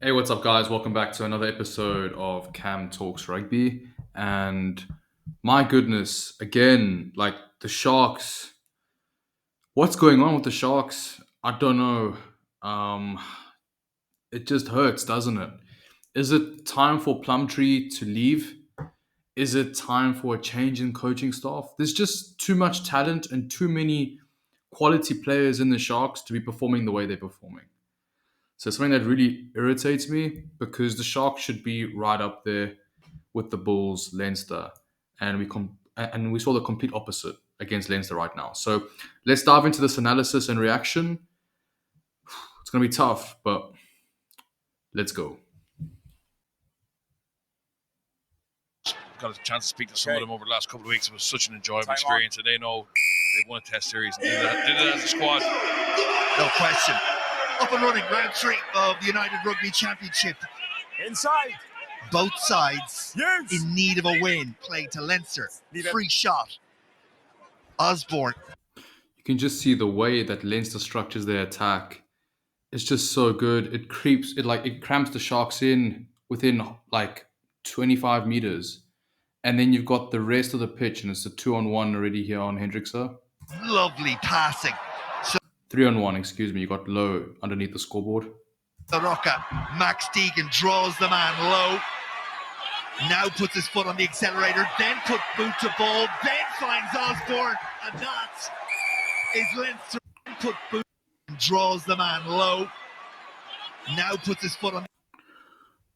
Hey, what's up, guys? Welcome back to another episode of Cam Talks Rugby. And my goodness, again, like the Sharks, what's going on with the Sharks? I don't know. Um, it just hurts, doesn't it? Is it time for Plumtree to leave? Is it time for a change in coaching staff? There's just too much talent and too many quality players in the Sharks to be performing the way they're performing. So it's something that really irritates me because the Sharks should be right up there with the Bulls, Leinster, and we saw the complete opposite against Leinster right now. So let's dive into this analysis and reaction. It's going to be tough, but let's go. Got a chance to speak to some of them over the last couple of weeks. It was such an enjoyable experience, and they know they won a Test series and did it as a squad. No question. Up and running, round 3 of the United Rugby Championship. Inside. Both sides Yes. in need of a win. Played to Leinster. Free shot. Osborne. You can just see the way that Leinster structures their attack. It's just so good. It cramps the Sharks in within like 25 meters. And then you've got the rest of the pitch, and it's a 2-on-1 already here on Hendrickse. Lovely passing. 3-on-1, excuse me. You got low underneath the scoreboard. Soroka. Max Deegan draws the man low. Now puts his foot on the accelerator. Then put boot to ball. Then finds Osborne. And that is Leinster. Put boot and draws the man low. Now puts his foot on.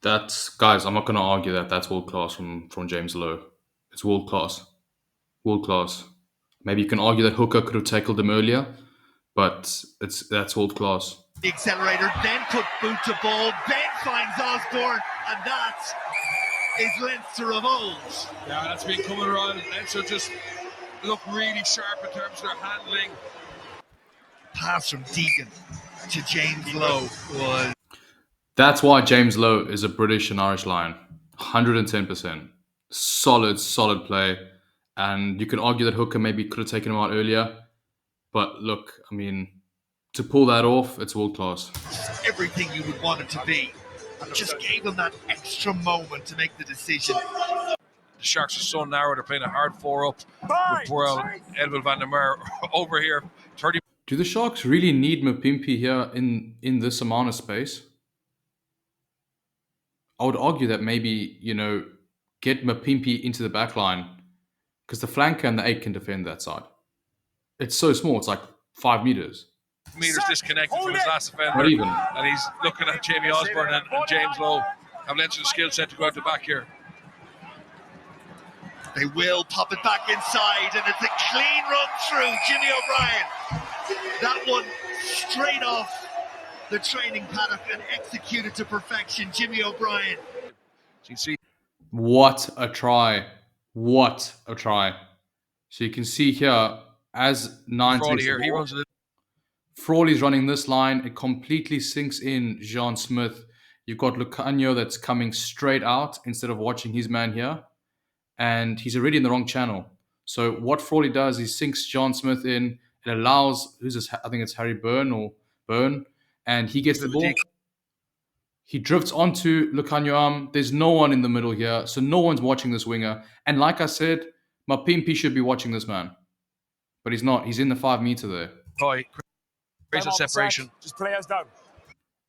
That's, guys, I'm not going to argue that that's world class from James Lowe. It's world class. World class. Maybe you can argue that Hooker could have tackled him earlier, but that's world class. The accelerator, then put boot to ball, then finds Osborne, and that is Leinster of old. Yeah, that's been coming around. Leinster just look really sharp in terms of their handling. Pass from Deegan to James Lowe was. That's why James Lowe is a British and Irish Lion. 110%. Solid play. And you can argue that Hooker maybe could have taken him out earlier. But look, I mean, to pull that off, it's world class. Everything you would want it to be. Just gave him that extra moment to make the decision. The Sharks are so narrow. They're playing a hard 4-up with poor Edwin van der Merwe over here. 30. Do the Sharks really need Mapimpi here in this amount of space? I would argue that maybe, get Mapimpi into the back line because the flanker and the 8 can defend that side. It's so small. It's like 5 meters. Meters disconnected from his last defender. Not even. And he's looking at Jamie Osborne and James Lowe. Have Leinster's skill set to go out the back here. They will pop it back inside, and it's a clean run through. Jimmy O'Brien. That one straight off the training paddock and executed to perfection. Jimmy O'Brien. So you see, What a try. What a try. So you can see here, as 9 Frawley takes here, the he ball, runs it. Frawley's running this line. It completely sinks in Jean Smith. You've got Lucanio that's coming straight out instead of watching his man here. And he's already in the wrong channel. So what Frawley does, he sinks John Smith in. It allows, who's this? I think it's Harry Byrne, and he gets the ball. He drifts onto Lucanio arm. There's no one in the middle here, so no one's watching this winger. And like I said, Mapimpi should be watching this man. But he's not. He's in the 5 meter there. Creates a separation. Just play us down.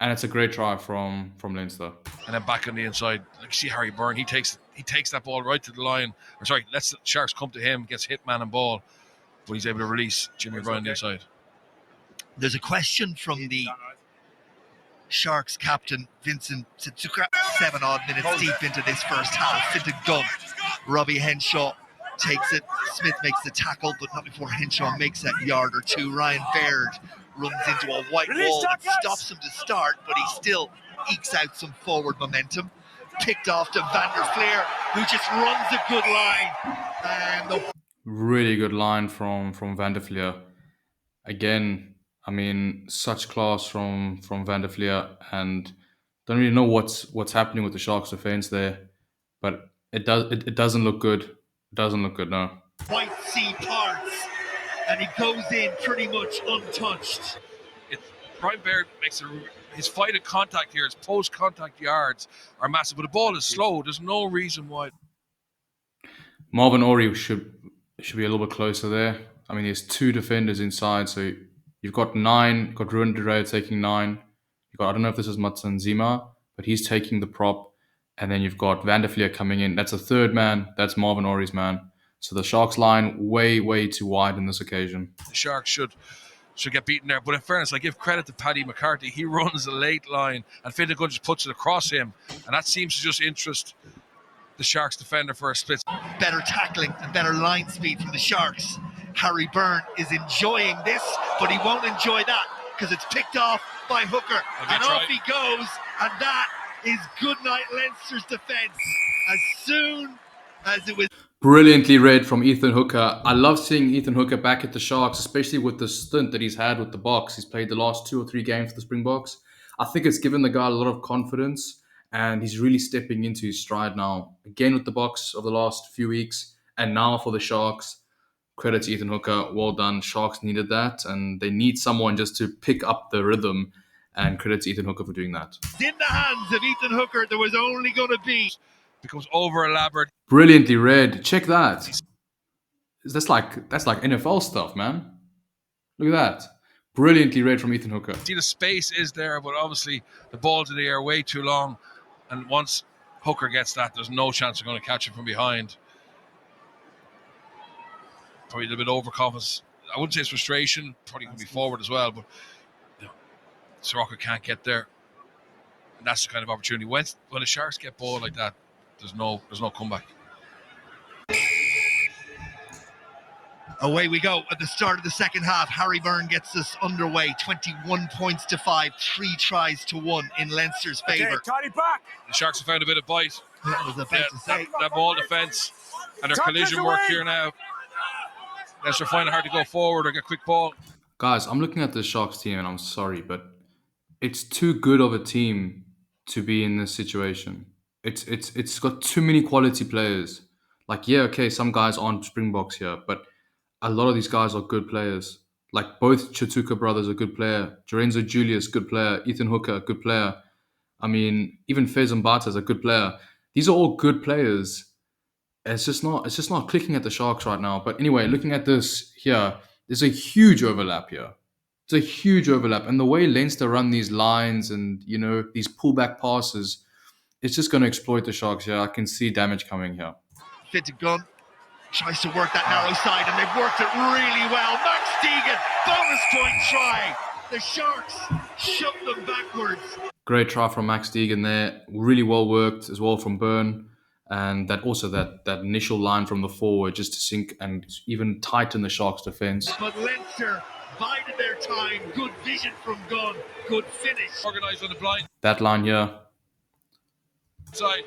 And it's a great try from Leinster. And then back on the inside, like see Harry Byrne, he takes that ball right to the line. Or sorry, lets the Sharks come to him, gets hit man and ball, but he's able to release Jimmy O'Brien on the inside. There's a question from the Sharks captain, Vincent Tsuka. 7 odd minutes deep into this first half. Into gun. Robbie Henshaw takes it. Smith makes the tackle, but not before Henshaw makes that yard or two. Ryan Baird runs into a white wall that stops him to start, but he still ekes out some forward momentum. Picked off to Van der Fleer, who just runs a good line. And Really good line from Van der Fleer. Again, I mean, such class from Van der Fleer, and don't really know what's happening with the Sharks defense there, but it doesn't look good. It doesn't look good, no. White sea parts, and he goes in pretty much untouched. Brian Baird makes a his fight at contact here, his post-contact yards are massive, but the ball is slow. There's no reason why. Marvin Ori should be a little bit closer there. I mean, there's two defenders inside, so you've got 9. You've got Ruan Dureo taking 9. You've got, I don't know if this is Matsanzima, but he's taking the prop. And then you've got Van der Vlier coming in. That's a third man. That's Marvin Ori's man. So the Sharks line way, way too wide in this occasion. The Sharks should get beaten there. But in fairness, I give credit to Paddy McCarthy. He runs a late line, and Finnegan just puts it across him. And that seems to just interest the Sharks defender for a split. Better tackling and better line speed from the Sharks. Harry Byrne is enjoying this, but he won't enjoy that because it's picked off by Hooker. And off he goes, and that is goodnight Leinster's defence. As soon as it was... Brilliantly read from Ethan Hooker. I love seeing Ethan Hooker back at the Sharks, especially with the stint that he's had with the Boks. He's played the last 2 or 3 games for the Springboks. I think it's given the guy a lot of confidence, and he's really stepping into his stride now. Again with the Boks of the last few weeks, and now for the Sharks. Credit to Ethan Hooker. Well done. Sharks needed that, and they need someone just to pick up the rhythm, and credit to Ethan Hooker for doing that. In the hands of Ethan Hooker, there was only going to be... Becomes over elaborate. Brilliantly read. Check that. That's like NFL stuff, man. Look at that. Brilliantly read from Ethan Hooker. See, the space is there, but obviously the ball's in the air way too long. And once Hooker gets that, there's no chance they're going to catch it from behind. Probably a little bit overconfidence. I wouldn't say it's frustration. Probably going to be forward as well, but Soroka can't get there. And that's the kind of opportunity. When the Sharks get ball like that, there's no comeback. Away we go at the start of the second half. Harry Byrne gets us underway. 21 points to 5, 3 tries to 1 in Leinster's favour. Okay, cut it back. The Sharks have found a bit of bite. I was about to say. That ball defence and their collision work here now. Leinster find it hard to go forward or get quick ball. Guys, I'm looking at the Sharks team, and I'm sorry, but it's too good of a team to be in this situation. It's got too many quality players. Like, yeah, okay, some guys aren't Springboks here, but a lot of these guys are good players. Like, both Chituka brothers are good player. Lorenzo Julius, good player. Ethan Hooker, good player. I mean, even Fez Mbata is a good player. These are all good players. It's just not clicking at the Sharks right now. But anyway, looking at this here, there's a huge overlap here. It's a huge overlap. And the way Leinster run these lines and, these pullback passes, it's just going to exploit the Sharks here. I can see damage coming here. Fitted gun. Tries to work that narrow side, and they've worked it really well. Max Deegan, bonus point try. The Sharks shove them backwards. Great try from Max Deegan there. Really well worked as well from Byrne. And that initial line from the forward just to sink and even tighten the Sharks' defence. But Leinster bided their time. Good vision from Gunn. Good finish. Organised on the blind That line here. side.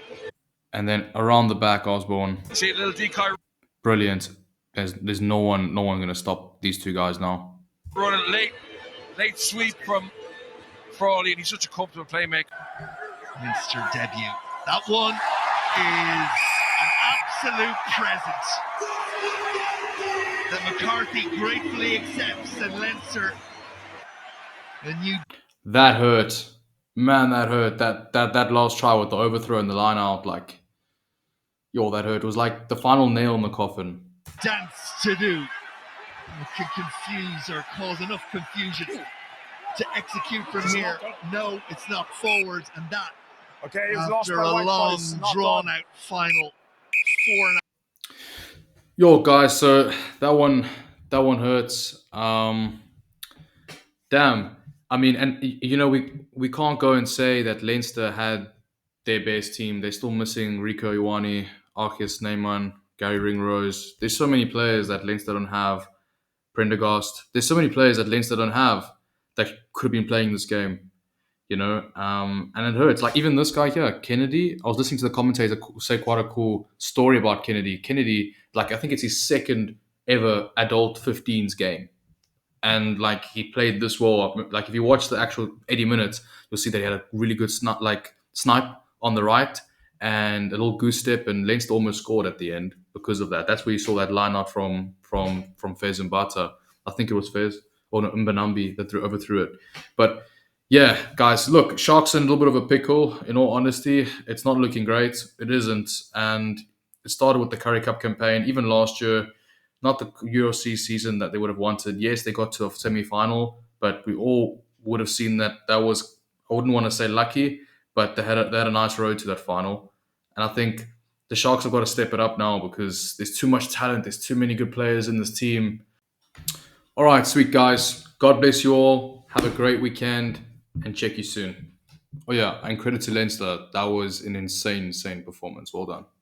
And then around the back, Osborne. See a little decoy. Brilliant. There's no one going to stop these two guys now. Running late sweep from Frawley, and he's such a comfortable playmaker. Leinster debut. That one is an absolute present that McCarthy gratefully accepts, and Leinster, the new... That hurt. Man, that hurt. That last try with the overthrow and the line out, that hurt. It was like the final nail in the coffin. Dance to do. It can confuse or cause enough confusion to execute from here. No, it's not forwards, and that Okay, he was lost after by a white long, boys. Not drawn-out final 4.5. Guys, so that one hurts. Damn. I mean, and we can't go and say that Leinster had their best team. They're still missing Rico Ioane, Arceus Neyman, Gary Ringrose. There's so many players that Leinster don't have. Prendergast. There's so many players that Leinster don't have that could have been playing this game. And it hurts. Like, even this guy here, Kennedy, I was listening to the commentator say quite a cool story about Kennedy. Kennedy, I think it's his second ever adult 15s game. And, he played this well. If you watch the actual 80 minutes, you'll see that he had a really good snipe on the right and a little goose step, and Leinster almost scored at the end because of that. That's where you saw that line out from Fez Mbata. I think it was Fez, or no, Mbanambi that overthrew it. But Yeah, guys, look, Sharks in a little bit of a pickle. In all honesty, it's not looking great. It isn't, and it started with the Curry Cup campaign. Even last year, not the UFC season that they would have wanted. Yes, they got to a semi-final, but we all would have seen that was, I wouldn't want to say lucky, but they had a nice road to that final, and I think the Sharks have got to step it up now because there's too much talent. There's too many good players in this team. All right, sweet guys. God bless you all. Have a great weekend and check you soon. Oh yeah, and credit to Leinster. That was an insane, insane performance. Well done.